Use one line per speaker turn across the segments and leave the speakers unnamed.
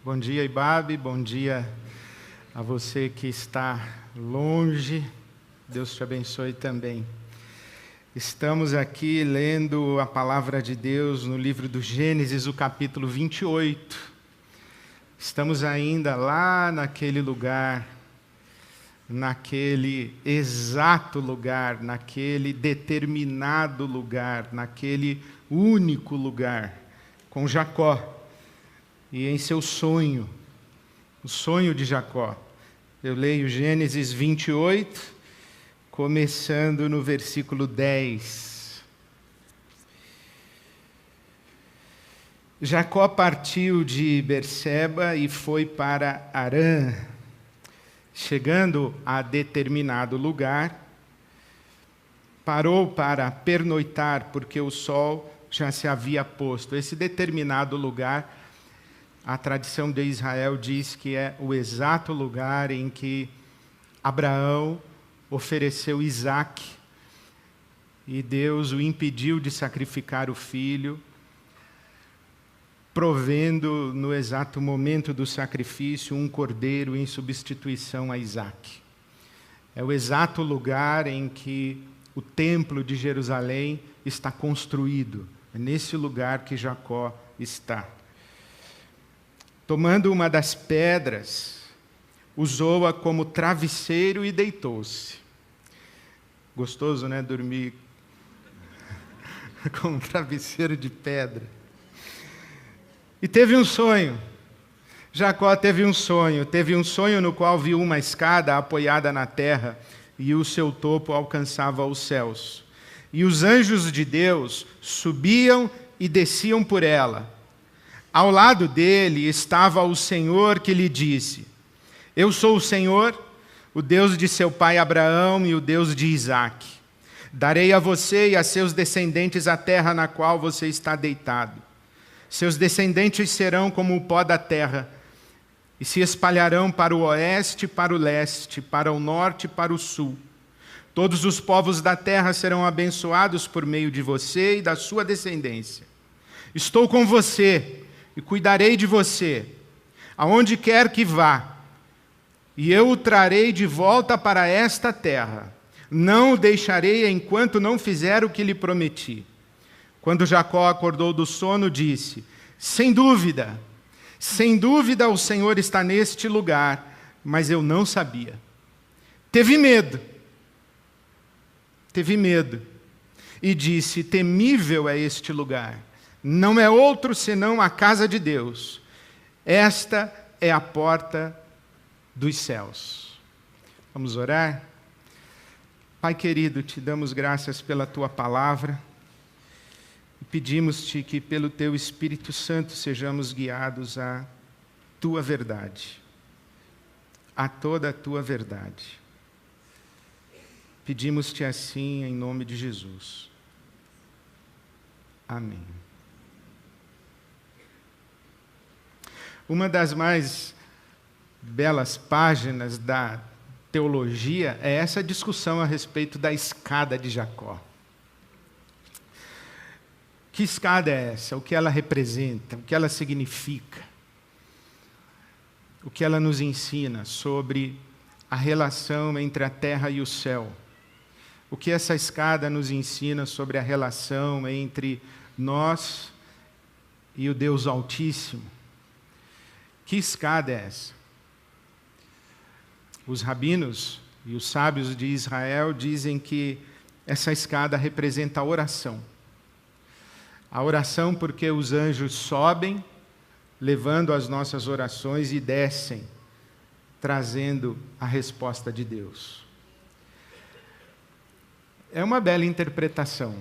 Bom dia, Ibabe. Bom dia a você que está longe. Deus te abençoe também. Estamos aqui lendo a palavra de Deus no livro do Gênesis, o capítulo 28. Estamos ainda lá naquele lugar, naquele exato lugar, naquele determinado lugar, naquele único lugar, com Jacó. E em seu sonho, o sonho de Jacó. Eu leio Gênesis 28, começando no versículo 10. Jacó partiu de Berseba e foi para Harã. Chegando a determinado lugar, parou para pernoitar, porque o sol já se havia posto. Esse determinado lugar, a tradição de Israel diz que é o exato lugar em que Abraão ofereceu Isaque e Deus o impediu de sacrificar o filho, provendo no exato momento do sacrifício um cordeiro em substituição a Isaque. É o exato lugar em que o templo de Jerusalém está construído. É nesse lugar que Jacó está. Tomando uma das pedras, usou-a como travesseiro e deitou-se. Gostoso, né? Dormir com um travesseiro de pedra. E teve um sonho. Jacó teve um sonho no qual viu uma escada apoiada na terra e o seu topo alcançava os céus. E os anjos de Deus subiam e desciam por ela. Ao lado dele estava o Senhor que lhe disse: Eu sou o Senhor, o Deus de seu pai Abraão e o Deus de Isaque. Darei a você e a seus descendentes a terra na qual você está deitado. Seus descendentes serão como o pó da terra, e se espalharão para o oeste, para o leste, para o norte e para o sul. Todos os povos da terra serão abençoados por meio de você e da sua descendência. Estou com você e cuidarei de você, aonde quer que vá, e eu o trarei de volta para esta terra. Não o deixarei enquanto não fizer o que lhe prometi. Quando Jacó acordou do sono, disse: sem dúvida o Senhor está neste lugar, mas eu não sabia. Teve medo, e disse: temível é este lugar. Não é outro senão a casa de Deus. Esta é a porta dos céus. Vamos orar? Pai querido, te damos graças pela tua palavra. E pedimos-te que pelo teu Espírito Santo sejamos guiados à tua verdade. A toda a tua verdade. Pedimos-te assim em nome de Jesus. Amém. Uma das mais belas páginas da teologia é essa discussão a respeito da escada de Jacó. Que escada é essa? O que ela representa? O que ela significa? O que ela nos ensina sobre a relação entre a terra e o céu? O que essa escada nos ensina sobre a relação entre nós e o Deus Altíssimo? Que escada é essa? Os rabinos e os sábios de Israel dizem que essa escada representa a oração. A oração porque os anjos sobem, levando as nossas orações, e descem, trazendo a resposta de Deus. É uma bela interpretação.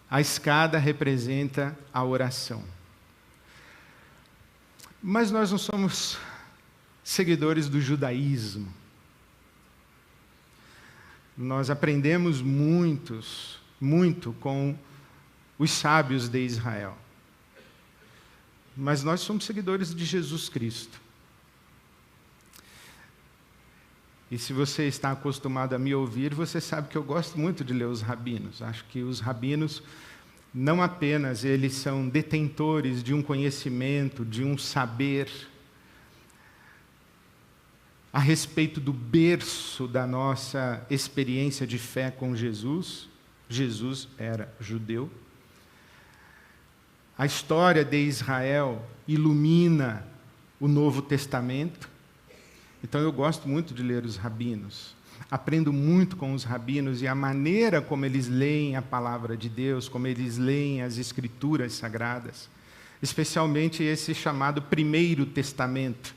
A escada representa a oração. Mas nós não somos seguidores do judaísmo. Nós aprendemos muito com os sábios de Israel. Mas nós somos seguidores de Jesus Cristo. E se você está acostumado a me ouvir, você sabe que eu gosto muito de ler os rabinos. Acho que os rabinos não apenas eles são detentores de um conhecimento, de um saber a respeito do berço da nossa experiência de fé com Jesus. Jesus era judeu. A história de Israel ilumina o Novo Testamento. Então eu gosto muito de ler os rabinos. Aprendo muito com os rabinos e a maneira como eles leem a palavra de Deus, como eles leem as Escrituras Sagradas, especialmente esse chamado Primeiro Testamento,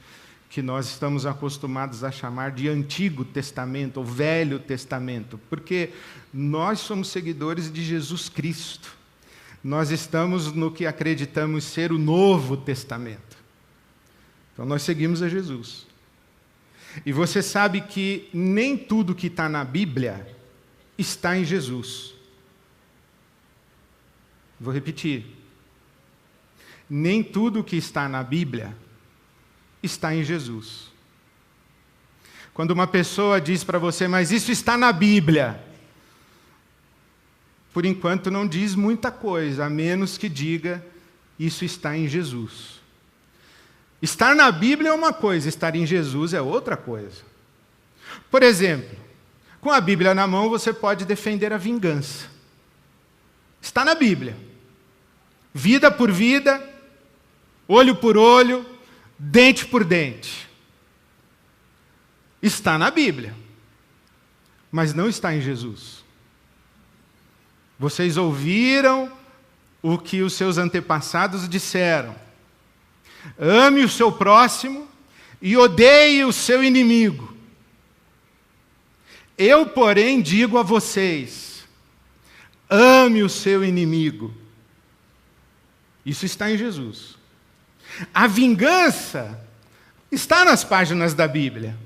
que nós estamos acostumados a chamar de Antigo Testamento ou Velho Testamento, porque nós somos seguidores de Jesus Cristo. Nós estamos no que acreditamos ser o Novo Testamento. Então nós seguimos a Jesus. E você sabe que nem tudo que está na Bíblia está em Jesus. Vou repetir. Nem tudo que está na Bíblia está em Jesus. Quando uma pessoa diz para você, mas isso está na Bíblia, por enquanto não diz muita coisa, a menos que diga, isso está em Jesus. Estar na Bíblia é uma coisa, estar em Jesus é outra coisa. Por exemplo, com a Bíblia na mão você pode defender a vingança. Está na Bíblia. Vida por vida, olho por olho, dente por dente. Está na Bíblia, mas não está em Jesus. Vocês ouviram o que os seus antepassados disseram. Ame o seu próximo e odeie o seu inimigo. Eu, porém, digo a vocês, ame o seu inimigo. Isso está em Jesus. A vingança está nas páginas da Bíblia,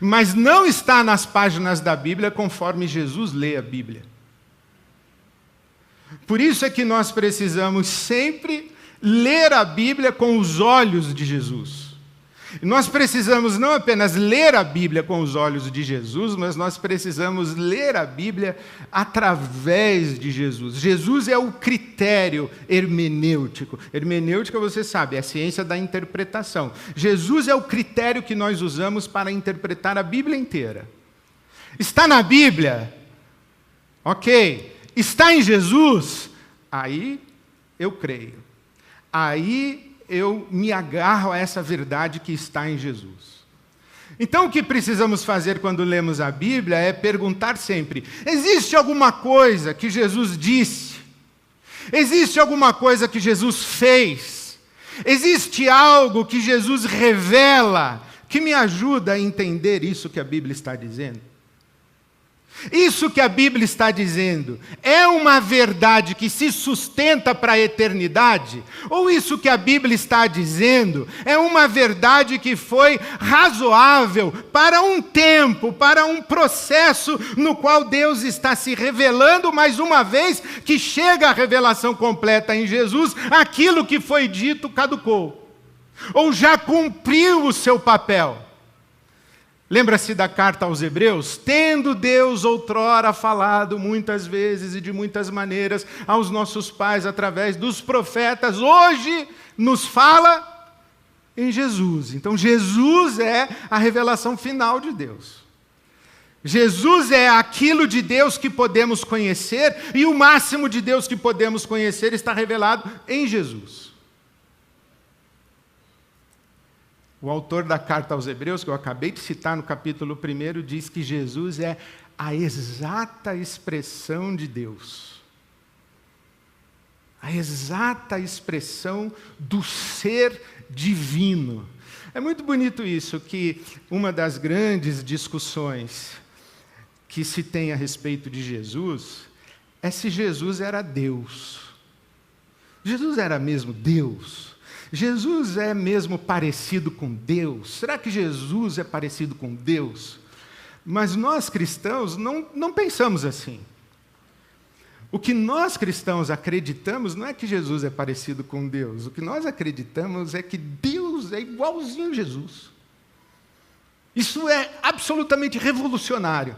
mas não está nas páginas da Bíblia conforme Jesus lê a Bíblia. Por isso é que nós precisamos sempre ler a Bíblia com os olhos de Jesus. E nós precisamos não apenas ler a Bíblia com os olhos de Jesus, mas nós precisamos ler a Bíblia através de Jesus. Jesus é o critério hermenêutico. Hermenêutica, você sabe, é a ciência da interpretação. Jesus é o critério que nós usamos para interpretar a Bíblia inteira. Está na Bíblia? Ok. Está em Jesus? Aí eu creio. Aí eu me agarro a essa verdade que está em Jesus. Então, o que precisamos fazer quando lemos a Bíblia é perguntar sempre: existe alguma coisa que Jesus disse? Existe alguma coisa que Jesus fez? Existe algo que Jesus revela que me ajuda a entender isso que a Bíblia está dizendo? Isso que a Bíblia está dizendo é uma verdade que se sustenta para a eternidade? Ou isso que a Bíblia está dizendo é uma verdade que foi razoável para um tempo, para um processo no qual Deus está se revelando mais uma vez, que chega a revelação completa em Jesus, aquilo que foi dito caducou, ou já cumpriu o seu papel? Lembra-se da carta aos Hebreus? Tendo Deus outrora falado muitas vezes e de muitas maneiras aos nossos pais através dos profetas, hoje nos fala em Jesus. Então Jesus é a revelação final de Deus. Jesus é aquilo de Deus que podemos conhecer, e o máximo de Deus que podemos conhecer está revelado em Jesus. O autor da carta aos Hebreus, que eu acabei de citar no capítulo 1, diz que Jesus é a exata expressão de Deus. A exata expressão do ser divino. É muito bonito isso, que uma das grandes discussões que se tem a respeito de Jesus é se Jesus era Deus. Jesus era mesmo Deus? Jesus é mesmo parecido com Deus? Será que Jesus é parecido com Deus? Mas nós cristãos não pensamos assim. O que nós cristãos acreditamos não é que Jesus é parecido com Deus. O que nós acreditamos é que Deus é igualzinho a Jesus. Isso é absolutamente revolucionário.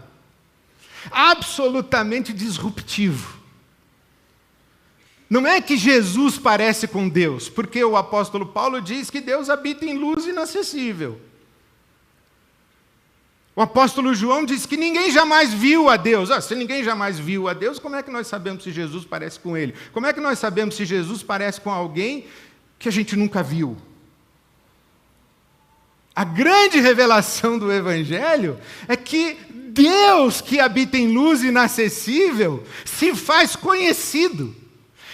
Absolutamente disruptivo. Não é que Jesus parece com Deus, porque o apóstolo Paulo diz que Deus habita em luz inacessível. O apóstolo João diz que ninguém jamais viu a Deus. Se ninguém jamais viu a Deus, como é que nós sabemos se Jesus parece com ele? Como é que nós sabemos se Jesus parece com alguém que a gente nunca viu? A grande revelação do Evangelho é que Deus, que habita em luz inacessível, se faz conhecido,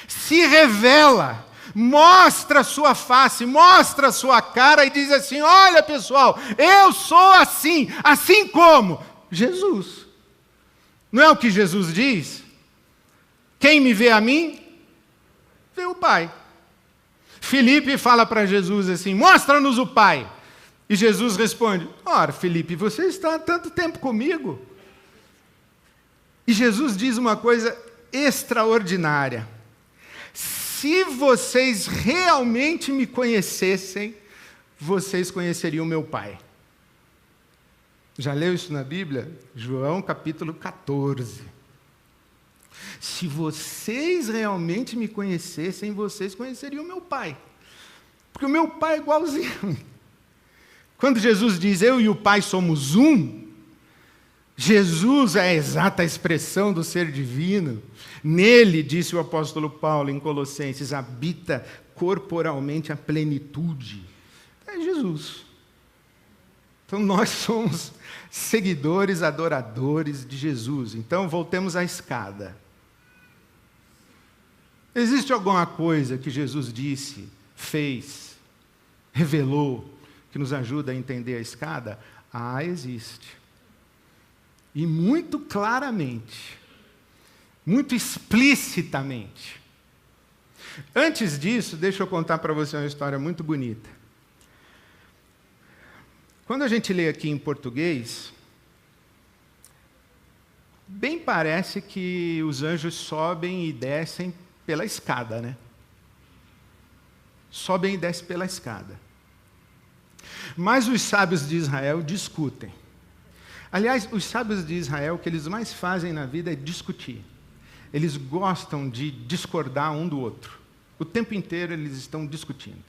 se revela, mostra a sua face, mostra a sua cara e diz assim: olha pessoal, eu sou assim, assim como Jesus. Não é o que Jesus diz? Quem me vê a mim, vê o Pai. Filipe fala para Jesus assim: mostra-nos o Pai. E Jesus responde: ora, Filipe, você está há tanto tempo comigo. E Jesus diz uma coisa extraordinária: se vocês realmente me conhecessem, vocês conheceriam meu Pai. Já leu isso na Bíblia? João capítulo 14. Se vocês realmente me conhecessem, vocês conheceriam meu Pai. Porque o meu Pai é igualzinho. Quando Jesus diz, eu e o Pai somos um, Jesus é a exata expressão do ser divino. Nele, disse o apóstolo Paulo em Colossenses, habita corporalmente a plenitude. É Jesus. Então nós somos seguidores, adoradores de Jesus. Então voltemos à escada. Existe alguma coisa que Jesus disse, fez, revelou, que nos ajuda a entender a escada? Existe. E muito claramente, muito explicitamente. Antes disso, deixa eu contar para você uma história muito bonita. Quando a gente lê aqui em português, bem parece que os anjos sobem e descem pela escada, né? Sobem e descem pela escada. Mas os sábios de Israel discutem. Aliás, os sábios de Israel, o que eles mais fazem na vida é discutir. Eles gostam de discordar um do outro. O tempo inteiro eles estão discutindo.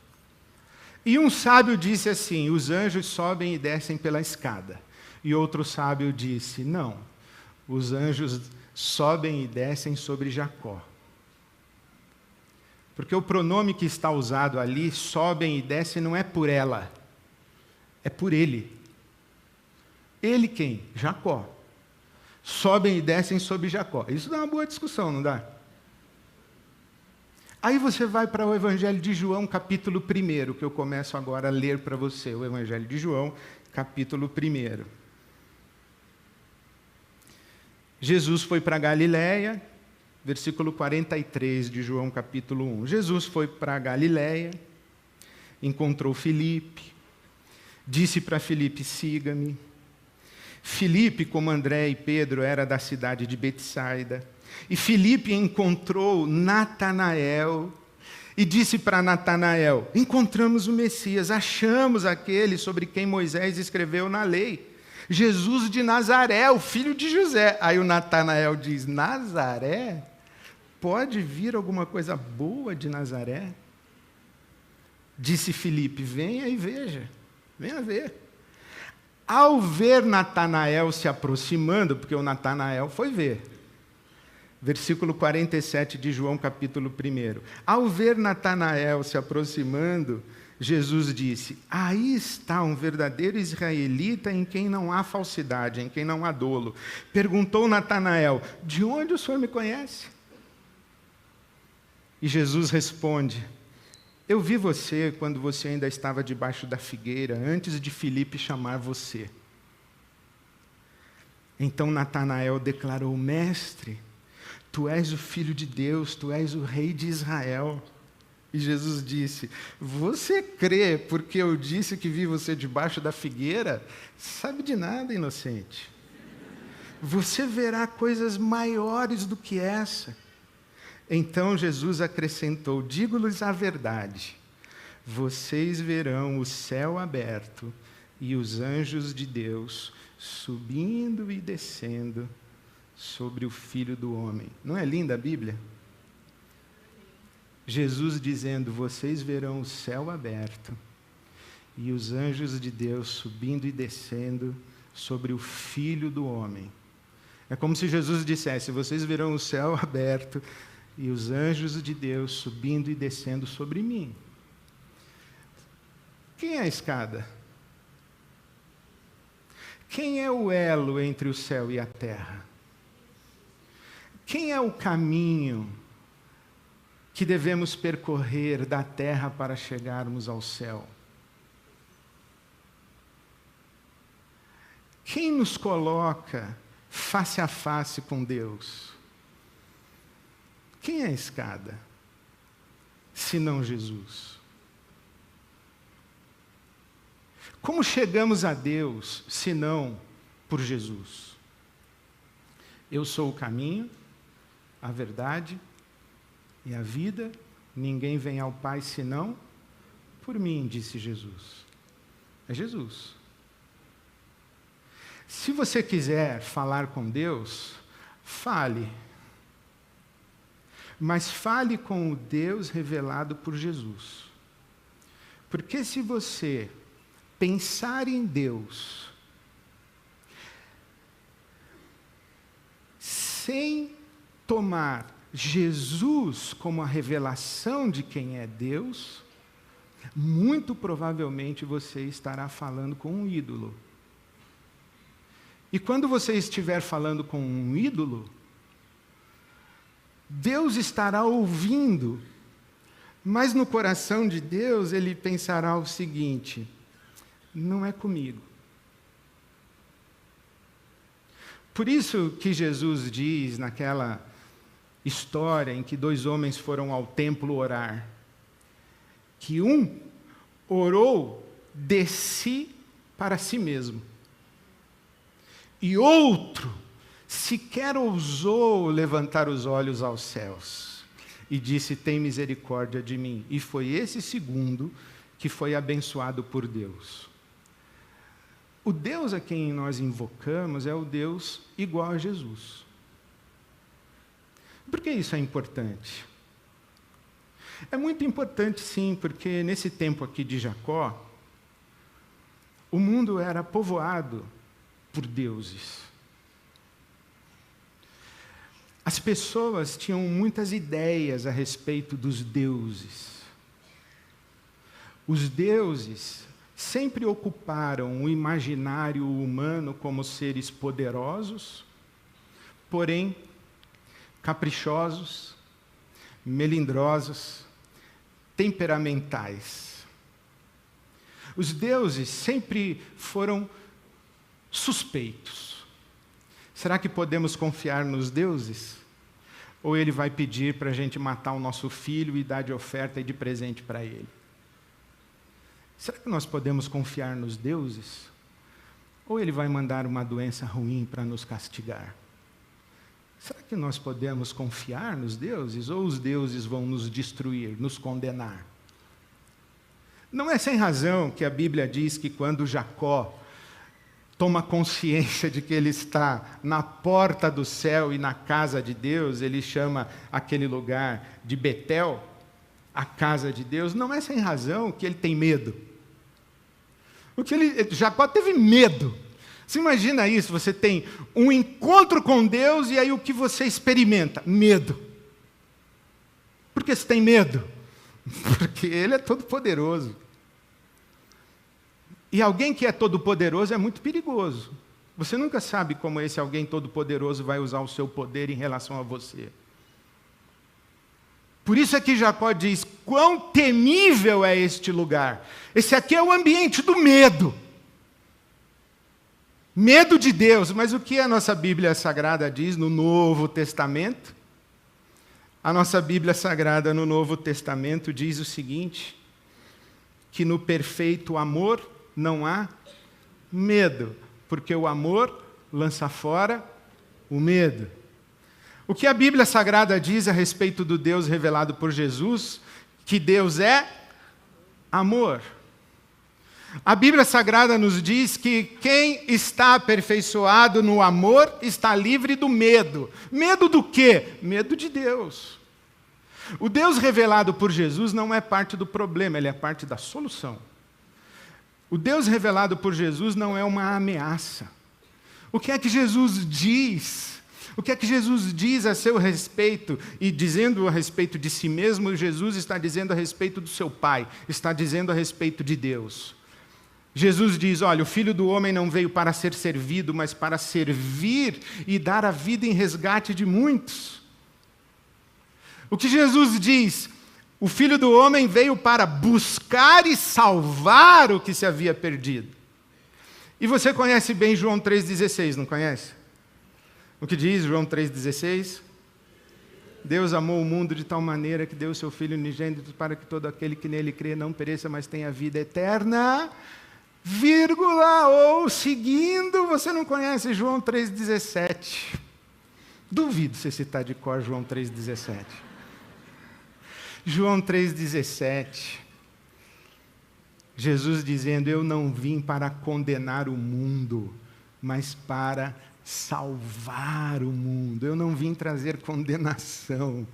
E um sábio disse assim: os anjos sobem e descem pela escada. E outro sábio disse: não, os anjos sobem e descem sobre Jacó. Porque o pronome que está usado ali, sobem e descem, não é por ela, é por ele. Ele quem? Jacó. Sobem e descem sobre Jacó. Isso dá uma boa discussão, não dá? Aí você vai para o Evangelho de João, capítulo 1, que eu começo agora a ler para você. O Evangelho de João, capítulo 1. Jesus foi para Galiléia, versículo 43 de João, capítulo 1. Jesus foi para Galiléia, encontrou Filipe, disse para Filipe: siga-me. Filipe, como André e Pedro, era da cidade de Betsaida. E Filipe encontrou Natanael e disse para Natanael: encontramos o Messias, achamos aquele sobre quem Moisés escreveu na lei, Jesus de Nazaré, o filho de José. Aí o Natanael diz: Nazaré? Pode vir alguma coisa boa de Nazaré? Disse Filipe: venha e veja, venha ver. Ao ver Natanael se aproximando, porque o Natanael foi ver, versículo 47 de João, capítulo 1. Ao ver Natanael se aproximando, Jesus disse: aí está um verdadeiro israelita em quem não há falsidade, em quem não há dolo. Perguntou Natanael: de onde o senhor me conhece? E Jesus responde: eu vi você quando você ainda estava debaixo da figueira, antes de Filipe chamar você. Então Natanael declarou: mestre, tu és o Filho de Deus, tu és o Rei de Israel. E Jesus disse: você crê porque eu disse que vi você debaixo da figueira? Sabe de nada, inocente. Você verá coisas maiores do que essa. Então Jesus acrescentou: digo-lhes a verdade, vocês verão o céu aberto e os anjos de Deus subindo e descendo sobre o Filho do Homem. Não é linda a Bíblia? Jesus dizendo: vocês verão o céu aberto e os anjos de Deus subindo e descendo sobre o Filho do Homem. É como se Jesus dissesse: vocês verão o céu aberto e os anjos de Deus subindo e descendo sobre mim. Quem é a escada? Quem é o elo entre o céu e a terra? Quem é o caminho que devemos percorrer da terra para chegarmos ao céu? Quem nos coloca face a face com Deus? Quem é a escada, senão Jesus? Como chegamos a Deus, senão por Jesus? Eu sou o caminho, a verdade e a vida. Ninguém vem ao Pai senão por mim, disse Jesus. É Jesus. Se você quiser falar com Deus, fale. Mas fale com o Deus revelado por Jesus. Porque se você pensar em Deus sem tomar Jesus como a revelação de quem é Deus, muito provavelmente você estará falando com um ídolo. E quando você estiver falando com um ídolo, Deus estará ouvindo, mas no coração de Deus ele pensará o seguinte: não é comigo. Por isso que Jesus diz naquela história em que 2 homens foram ao templo orar, que um orou de si para si mesmo, e outro sequer ousou levantar os olhos aos céus, e disse: tem misericórdia de mim. E foi esse segundo que foi abençoado por Deus. O Deus a quem nós invocamos é o Deus igual a Jesus. Por que isso é importante? É muito importante, sim, porque nesse tempo aqui de Jacó, o mundo era povoado por deuses. As pessoas tinham muitas ideias a respeito dos deuses. Os deuses sempre ocuparam o imaginário humano como seres poderosos, porém caprichosos, melindrosos, temperamentais. Os deuses sempre foram suspeitos. Será que podemos confiar nos deuses? Ou ele vai pedir para a gente matar o nosso filho e dar de oferta e de presente para ele? Será que nós podemos confiar nos deuses? Ou ele vai mandar uma doença ruim para nos castigar? Será que nós podemos confiar nos deuses? Ou os deuses vão nos destruir, nos condenar? Não é sem razão que a Bíblia diz que quando Jacó toma consciência de que ele está na porta do céu e na casa de Deus, ele chama aquele lugar de Betel, a casa de Deus. Não é sem razão que ele tem medo. Jacó teve medo. Você imagina isso, você tem um encontro com Deus e aí o que você experimenta? Medo. Por que você tem medo? Porque Ele é todo-poderoso. E alguém que é todo-poderoso é muito perigoso. Você nunca sabe como esse alguém todo-poderoso vai usar o seu poder em relação a você. Por isso é que Jacó diz: quão temível é este lugar. Esse aqui é o ambiente do medo. Medo de Deus. Mas o que a nossa Bíblia Sagrada diz no Novo Testamento? A nossa Bíblia Sagrada no Novo Testamento diz o seguinte: que no perfeito amor não há medo, porque o amor lança fora o medo. O que a Bíblia Sagrada diz a respeito do Deus revelado por Jesus? Que Deus é amor. A Bíblia Sagrada nos diz que quem está aperfeiçoado no amor está livre do medo. Medo do quê? Medo de Deus. O Deus revelado por Jesus não é parte do problema, ele é parte da solução. O Deus revelado por Jesus não é uma ameaça. O que é que Jesus diz? O que é que Jesus diz a seu respeito? E dizendo a respeito de si mesmo, Jesus está dizendo a respeito do seu Pai, está dizendo a respeito de Deus. Jesus diz, olha, o Filho do Homem não veio para ser servido, mas para servir e dar a vida em resgate de muitos. O que Jesus diz? O Filho do Homem veio para buscar e salvar o que se havia perdido. E você conhece bem João 3,16, não conhece? O que diz João 3,16? Deus amou o mundo de tal maneira que deu o seu Filho unigênito para que todo aquele que nele crê não pereça, mas tenha vida eterna, vírgula, ou seguindo, você não conhece João 3,17. Duvido você citar de cor João 3,17. João 3,17. Jesus dizendo, eu não vim para condenar o mundo, mas para salvar o mundo. Eu não vim trazer condenação.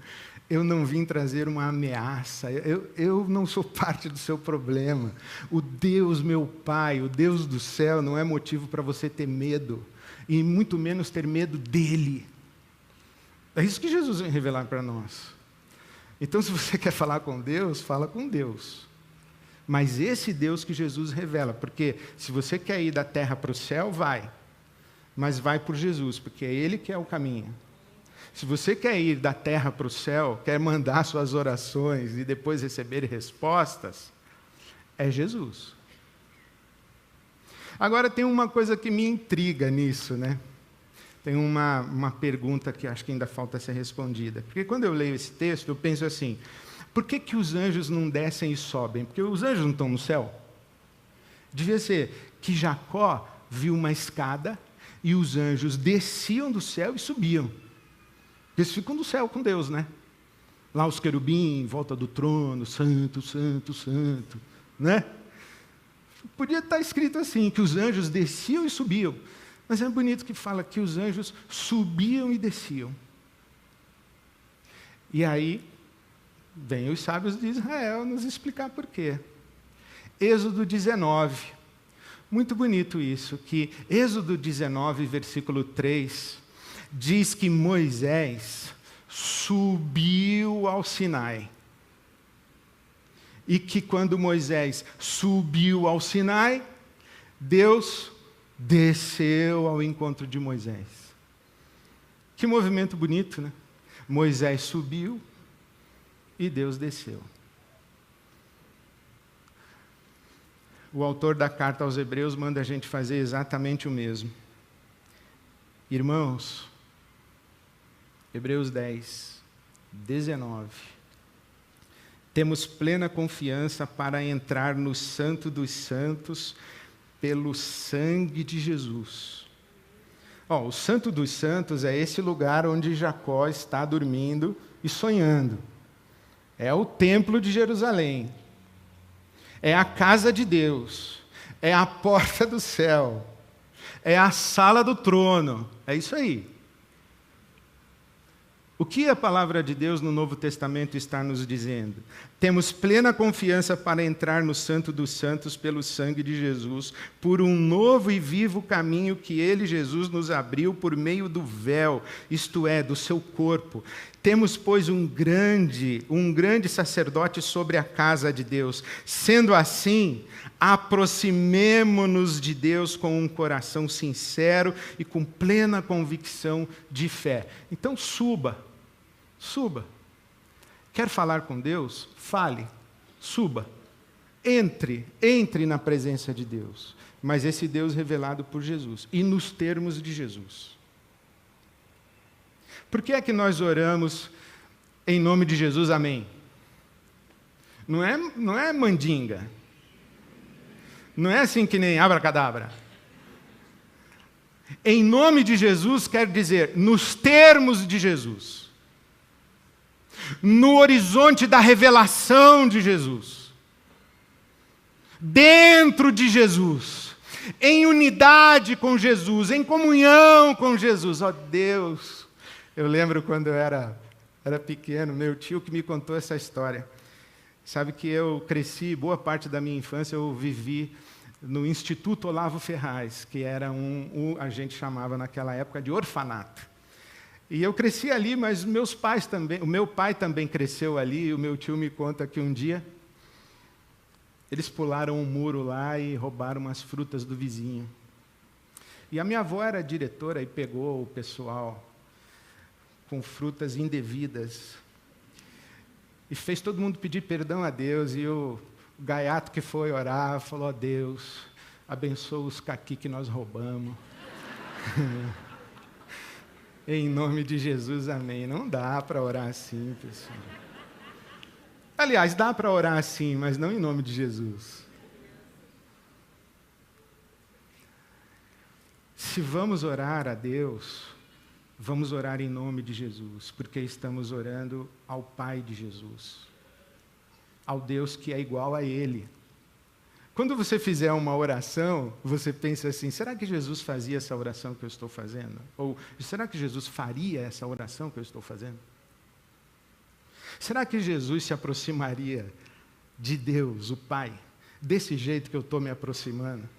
Eu não vim trazer uma ameaça. Eu não sou parte do seu problema. O Deus, meu Pai, o Deus do céu, não é motivo para você ter medo. E muito menos ter medo dele. É isso que Jesus vem revelar para nós. Então, se você quer falar com Deus, fala com Deus. Mas esse Deus que Jesus revela, porque se você quer ir da terra para o céu, vai. Mas vai por Jesus, porque é Ele que é o caminho. Se você quer ir da terra para o céu, quer mandar suas orações e depois receber respostas, é Jesus. Agora tem uma coisa que me intriga nisso, né? Tem uma pergunta que acho que ainda falta ser respondida. Porque quando eu leio esse texto, eu penso assim, por que os anjos não descem e sobem? Porque os anjos não estão no céu. Devia ser que Jacó viu uma escada e os anjos desciam do céu e subiam. Eles ficam no céu com Deus, né? Lá os querubins em volta do trono, santo, santo, santo, né? Podia estar escrito assim, que os anjos desciam e subiam. Mas é bonito que fala que os anjos subiam e desciam. E aí, vem os sábios de Israel nos explicar por quê. Êxodo 19. Muito bonito isso, que Êxodo 19, versículo 3, diz que Moisés subiu ao Sinai. E que quando Moisés subiu ao Sinai, Deus desceu ao encontro de Moisés. Que movimento bonito, né? Moisés subiu e Deus desceu. O autor da carta aos Hebreus manda a gente fazer exatamente o mesmo. Irmãos, Hebreus 10, 19. Temos plena confiança para entrar no Santo dos Santos pelo sangue de Jesus. O Santo dos Santos é esse lugar onde Jacó está dormindo e sonhando. É o templo de Jerusalém. É a casa de Deus. É a porta do céu. É a sala do trono. É isso aí. O que a palavra de Deus no Novo Testamento está nos dizendo? Temos plena confiança para entrar no Santo dos Santos pelo sangue de Jesus, por um novo e vivo caminho que Ele, Jesus, nos abriu por meio do véu, isto é, do seu corpo. Temos, pois, um grande sacerdote sobre a casa de Deus. Sendo assim, aproximemo-nos de Deus com um coração sincero e com plena convicção de fé. Então, suba. Quer falar com Deus? Fale. Suba. Entre na presença de Deus. Mas esse Deus revelado por Jesus. E nos termos de Jesus. Por que é que nós oramos em nome de Jesus, amém? Não é mandinga. Não é assim que nem abracadabra. Em nome de Jesus quer dizer, nos termos de Jesus. No horizonte da revelação de Jesus. Dentro de Jesus. Em unidade com Jesus. Em comunhão com Jesus. Ó Deus! Eu lembro quando eu era era pequeno, meu tio que me contou essa história. Sabe que eu cresci, boa parte da minha infância eu vivi no Instituto Olavo Ferraz, que era a gente chamava naquela época de orfanato. E eu cresci ali, mas meus pais também, o meu pai também cresceu ali, e o meu tio me conta que um dia eles pularam um muro lá e roubaram umas frutas do vizinho. E a minha avó era diretora e pegou o pessoal com frutas indevidas. E fez todo mundo pedir perdão a Deus. E o gaiato que foi orar falou: Deus, abençoa os caqui que nós roubamos. Em nome de Jesus, amém. Não dá para orar assim, pessoal. Aliás, dá para orar assim, mas não em nome de Jesus. Se vamos orar a Deus, vamos orar em nome de Jesus, porque estamos orando ao Pai de Jesus, ao Deus que é igual a Ele. Quando você fizer uma oração, você pensa assim: será que Jesus fazia essa oração que eu estou fazendo? Ou será que Jesus faria essa oração que eu estou fazendo? Será que Jesus se aproximaria de Deus, o Pai, desse jeito que eu estou me aproximando?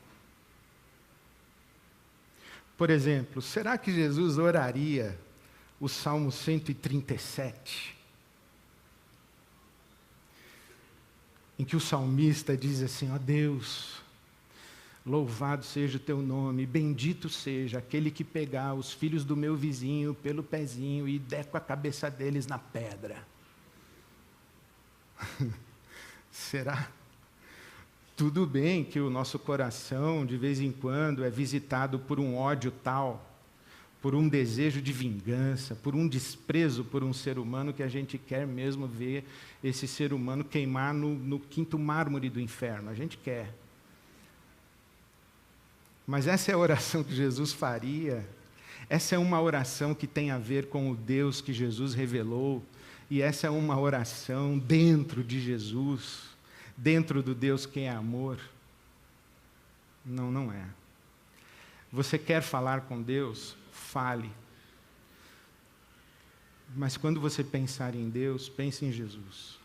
Por exemplo, será que Jesus oraria o Salmo 137? Em que o salmista diz assim: ó Deus, louvado seja o teu nome, bendito seja aquele que pegar os filhos do meu vizinho pelo pezinho e der com a cabeça deles na pedra. Será? Tudo bem que o nosso coração, de vez em quando, é visitado por um ódio tal, por um desejo de vingança, por um desprezo por um ser humano, que a gente quer mesmo ver esse ser humano queimar no quinto mármore do inferno. A gente quer. Mas essa é a oração que Jesus faria. Essa é uma oração que tem a ver com o Deus que Jesus revelou. E essa é uma oração dentro de Jesus, dentro do Deus que é amor. Não, não é. Você quer falar com Deus? Fale. Mas quando você pensar em Deus, pense em Jesus.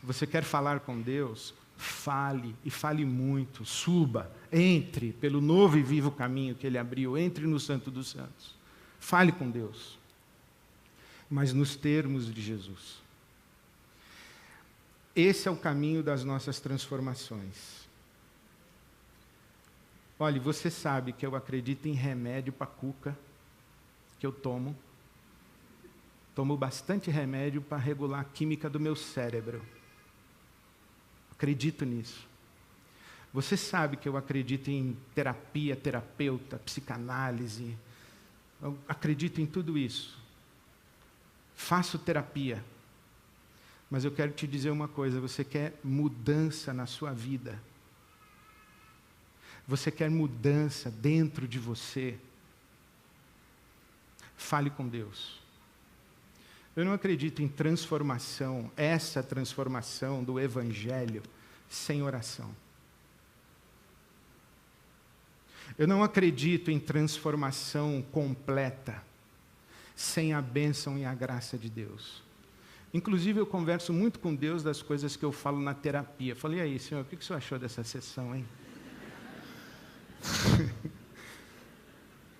Você quer falar com Deus? Fale, e fale muito. Suba, entre pelo novo e vivo caminho que Ele abriu, entre no Santo dos Santos. Fale com Deus, mas nos termos de Jesus. Esse é o caminho das nossas transformações. Olha, você sabe que eu acredito em remédio para cuca, que eu tomo. Tomo bastante remédio para regular a química do meu cérebro. Acredito nisso. Você sabe que eu acredito em terapia, terapeuta, psicanálise. Eu acredito em tudo isso. Faço terapia. Mas eu quero te dizer uma coisa: você quer mudança na sua vida. Você quer mudança dentro de você. Fale com Deus. Eu não acredito em transformação, essa transformação do Evangelho, sem oração. Eu não acredito em transformação completa, sem a bênção e a graça de Deus. Inclusive, eu converso muito com Deus das coisas que eu falo na terapia. Falei: e aí, Senhor, o que o Senhor achou dessa sessão, hein?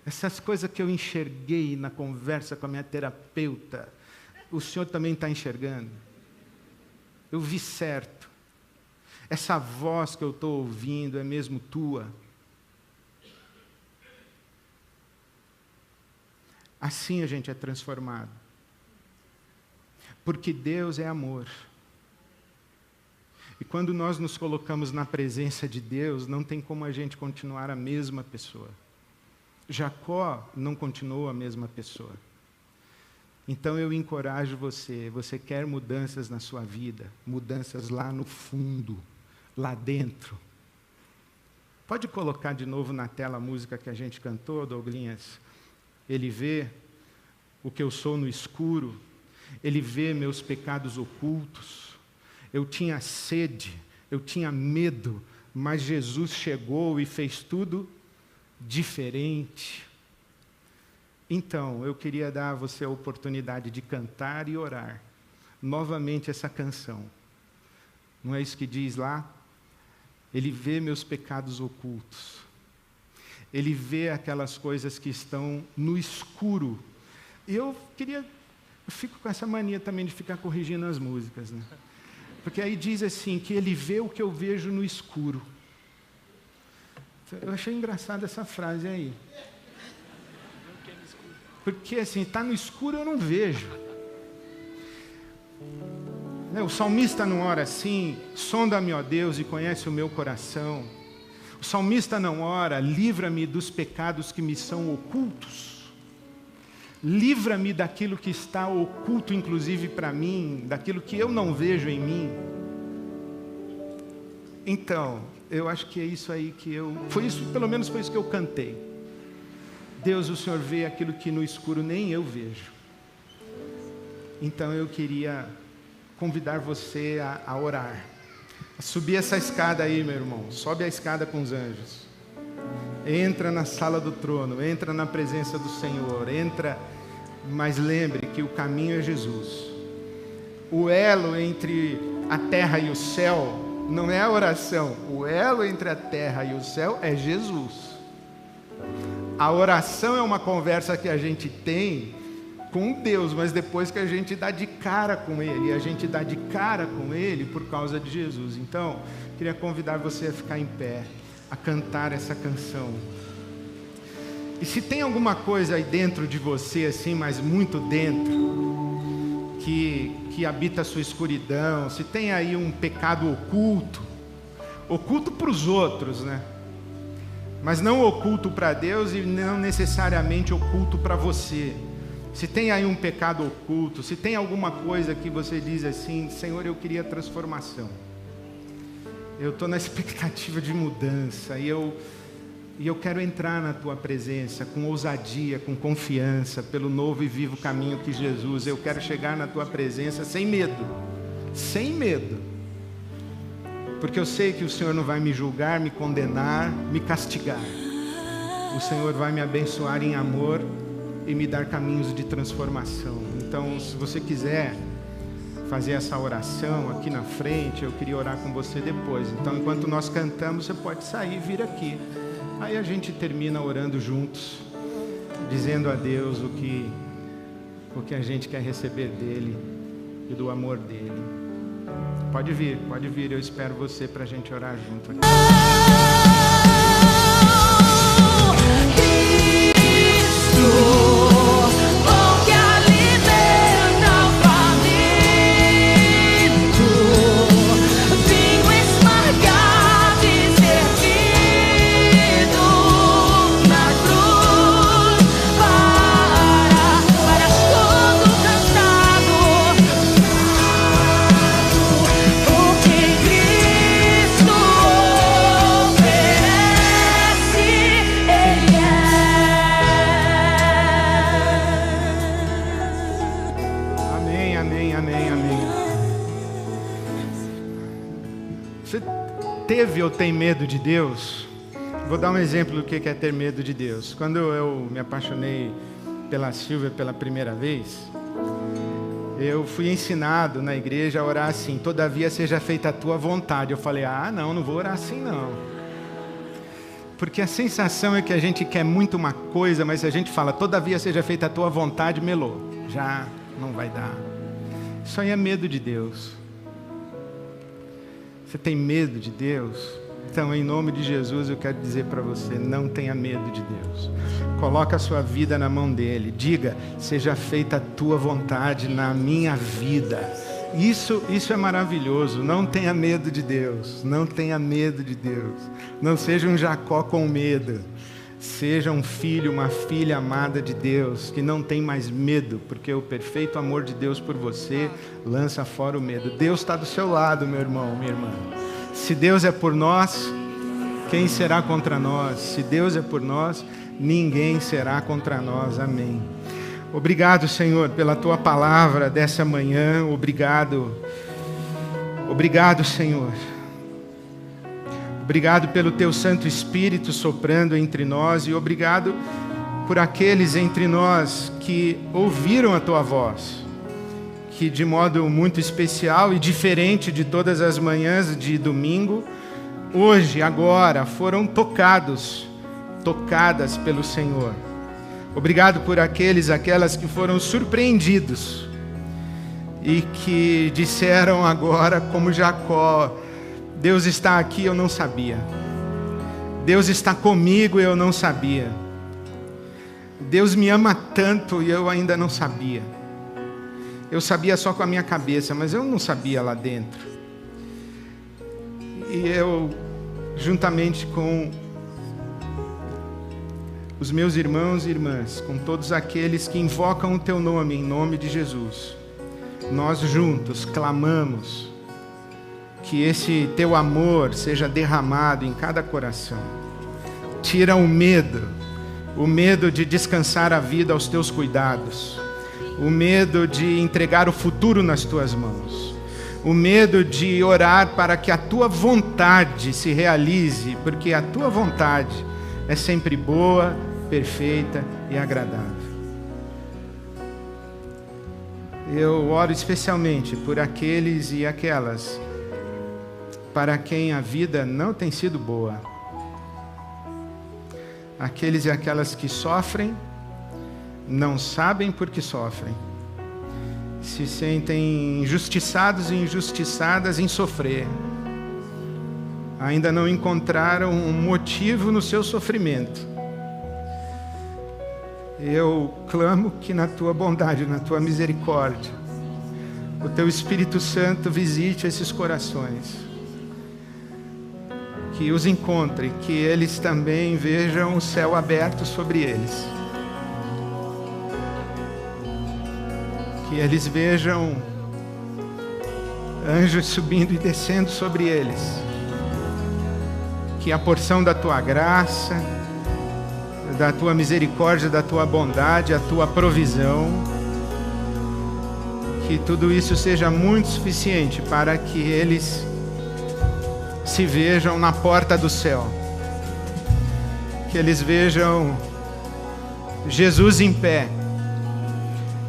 Essas coisas que eu enxerguei na conversa com a minha terapeuta, o Senhor também está enxergando? Eu vi certo? Essa voz que eu estou ouvindo é mesmo tua? Assim a gente é transformado. Porque Deus é amor. E quando nós nos colocamos na presença de Deus, não tem como a gente continuar a mesma pessoa. Jacó não continuou a mesma pessoa. Então eu encorajo você, você quer mudanças na sua vida, mudanças lá no fundo, lá dentro. Pode colocar de novo na tela a música que a gente cantou, Douglinhas? Ele vê o que eu sou no escuro, Ele vê meus pecados ocultos. Eu tinha sede, eu tinha medo, mas Jesus chegou e fez tudo diferente. Então, eu queria dar a você a oportunidade de cantar e orar novamente essa canção. Não é isso que diz lá? Ele vê meus pecados ocultos. Ele vê aquelas coisas que estão no escuro. E eu fico com essa mania também de ficar corrigindo as músicas, né? Porque aí diz assim, que ele vê o que eu vejo no escuro. Eu achei engraçada essa frase aí. Porque assim, está no escuro eu não vejo. O salmista não ora assim, sonda-me, ó Deus, e conhece o meu coração. O salmista não ora, livra-me dos pecados que me são ocultos. Livra-me daquilo que está oculto, inclusive para mim, daquilo que eu não vejo em mim. Então, eu acho que é isso aí que pelo menos foi isso que eu cantei. Deus, o Senhor vê aquilo que no escuro nem eu vejo. Então eu queria convidar você a orar. A subir essa escada aí, meu irmão. Sobe a escada com os anjos. Entra na sala do trono, entra na presença do Senhor, entra, mas lembre que o caminho é Jesus. O elo entre a terra e o céu não é a oração. O elo entre a terra e o céu é Jesus. A oração é uma conversa que a gente tem com Deus, mas depois que a gente dá de cara com Ele, e a gente dá de cara com Ele por causa de Jesus. Então, queria convidar você a ficar em pé, a cantar essa canção. E se tem alguma coisa aí dentro de você, assim, mas muito dentro, que habita a sua escuridão, se tem aí um pecado oculto para os outros, né? Mas não oculto para Deus e não necessariamente oculto para você. Se tem aí um pecado oculto, se tem alguma coisa que você diz assim, Senhor, eu queria transformação. Eu estou na expectativa de mudança e eu quero entrar na Tua presença com ousadia, com confiança, pelo novo e vivo caminho que Jesus. Eu quero chegar na Tua presença sem medo, sem medo. Porque eu sei que o Senhor não vai me julgar, me condenar, me castigar. O Senhor vai me abençoar em amor e me dar caminhos de transformação. Então, se você quiser fazer essa oração aqui na frente, eu queria orar com você depois. Então, enquanto nós cantamos, você pode sair e vir aqui. Aí a gente termina orando juntos, dizendo a Deus o que a gente quer receber dEle e do amor dEle. Pode vir, eu espero você para a gente orar junto aqui. Teve ou tem medo de Deus? Vou dar um exemplo do que é ter medo de Deus. Quando eu me apaixonei pela Silvia pela primeira vez, eu fui ensinado na igreja a orar assim: todavia seja feita a tua vontade. Eu falei, não vou orar assim não. Porque a sensação é que a gente quer muito uma coisa, mas se a gente fala, todavia seja feita a tua vontade, melou. Já não vai dar. Isso aí é medo de Deus. Você tem medo de Deus? Então, em nome de Jesus, eu quero dizer para você, não tenha medo de Deus. Coloca a sua vida na mão dEle. Diga, seja feita a tua vontade na minha vida. Isso é maravilhoso. Não tenha medo de Deus. Não tenha medo de Deus. Não seja um Jacó com medo. Seja um filho, uma filha amada de Deus, que não tem mais medo, porque o perfeito amor de Deus por você lança fora o medo. Deus está do seu lado, meu irmão, minha irmã. Se Deus é por nós, quem será contra nós? Se Deus é por nós, ninguém será contra nós. Amém. Obrigado, Senhor, pela Tua palavra dessa manhã. Obrigado, Senhor. Obrigado pelo Teu Santo Espírito soprando entre nós e obrigado por aqueles entre nós que ouviram a Tua voz, que de modo muito especial e diferente de todas as manhãs de domingo, hoje, agora, foram tocadas pelo Senhor. Obrigado por aquelas que foram surpreendidos e que disseram agora, como Jacó: Deus está aqui, eu não sabia. Deus está comigo e eu não sabia. Deus me ama tanto e eu ainda não sabia. Eu sabia só com a minha cabeça, mas eu não sabia lá dentro. E eu, juntamente com os meus irmãos e irmãs, com todos aqueles que invocam o Teu nome, em nome de Jesus, nós juntos clamamos que esse Teu amor seja derramado em cada coração. Tira o medo de descansar a vida aos Teus cuidados, o medo de entregar o futuro nas Tuas mãos, o medo de orar para que a Tua vontade se realize, porque a Tua vontade é sempre boa, perfeita e agradável. Eu oro especialmente por aqueles e aquelas para quem a vida não tem sido boa. Aqueles e aquelas que sofrem, não sabem por que sofrem. Se sentem injustiçados e injustiçadas em sofrer. Ainda não encontraram um motivo no seu sofrimento. Eu clamo que na Tua bondade, na Tua misericórdia, o Teu Espírito Santo visite esses corações. Que os encontre, que eles também vejam o céu aberto sobre eles. Que eles vejam anjos subindo e descendo sobre eles. Que a porção da Tua graça, da Tua misericórdia, da Tua bondade, a Tua provisão, que tudo isso seja muito suficiente para que eles se vejam na porta do céu. Que eles vejam Jesus em pé,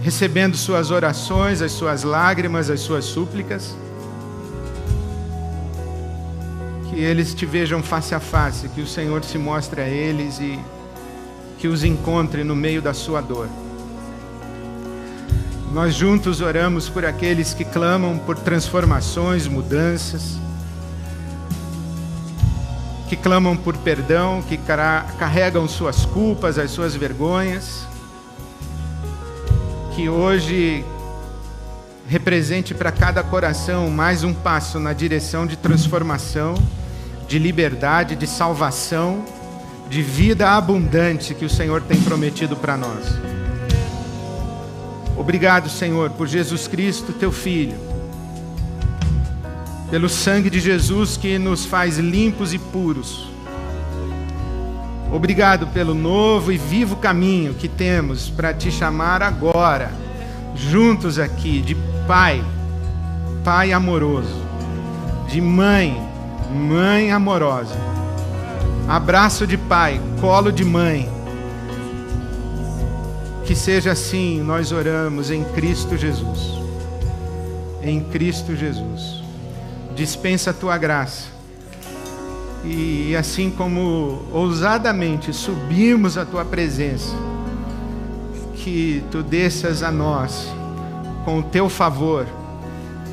recebendo suas orações, as suas lágrimas, as suas súplicas. Que eles Te vejam face a face, que o Senhor se mostre a eles e que os encontre no meio da sua dor. Nós juntos oramos por aqueles que clamam por transformações, mudanças, que clamam por perdão, que carregam suas culpas, as suas vergonhas. Que hoje represente para cada coração mais um passo na direção de transformação, de liberdade, de salvação, de vida abundante que o Senhor tem prometido para nós. Obrigado, Senhor, por Jesus Cristo, Teu Filho, pelo sangue de Jesus que nos faz limpos e puros. Obrigado pelo novo e vivo caminho que temos para Te chamar agora, juntos aqui, de Pai, Pai amoroso, de Mãe, Mãe amorosa, abraço de pai, colo de mãe. Que seja assim, nós oramos em Cristo Jesus. Em Cristo Jesus. Dispensa a Tua graça. E assim como ousadamente subimos a Tua presença, que Tu desças a nós com o Teu favor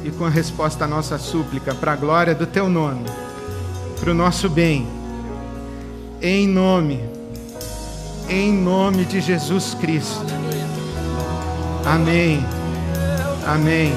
e com a resposta à nossa súplica, para a glória do Teu nome, para o nosso bem. Em nome de Jesus Cristo. Amém. Amém.